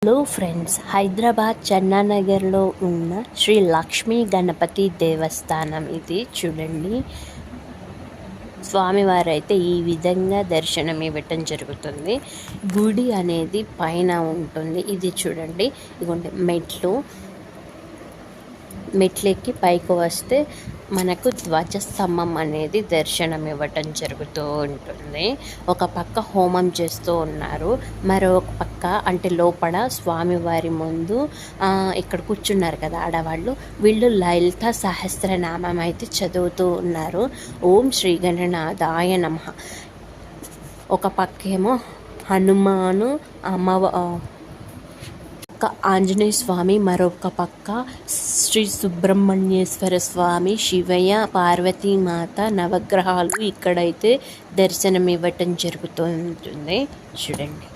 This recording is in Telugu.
హలో ఫ్రెండ్స్, హైదరాబాద్ చన్నానగర్లో ఉన్న శ్రీ లక్ష్మీ గణపతి దేవస్థానం ఇది చూడండి. స్వామివారు అయితే ఈ విధంగా దర్శనం ఇవ్వటం జరుగుతుంది. గుడి అనేది పైన ఉంటుంది. ఇది చూడండి, ఇదిగోండి మెట్లెక్కి పైకి వస్తే మనకు ధ్వజస్తంభం అనేది దర్శనం ఇవ్వటం జరుగుతూ ఉంటుంది. ఒక పక్క హోమం చేస్తూ ఉన్నారు, మరొక పక్క అంటే లోపల స్వామివారి ముందు ఇక్కడ కూర్చున్నారు కదా ఆడవాళ్ళు, వీళ్ళు లలిత సహస్రనామం అయితే చదువుతూ ఉన్నారు. ఓం శ్రీ గణనాథాయ నమః. ఒక పక్కేమో హనుమాను ఆంజనేయ స్వామి, మరొక పక్క శ్రీ సుబ్రహ్మణ్యేశ్వర స్వామి, శివయ్య, పార్వతీమాత, నవగ్రహాలు ఇక్కడైతే దర్శనం ఇవ్వటం జరుగుతూ ఉంటుంది. చూడండి.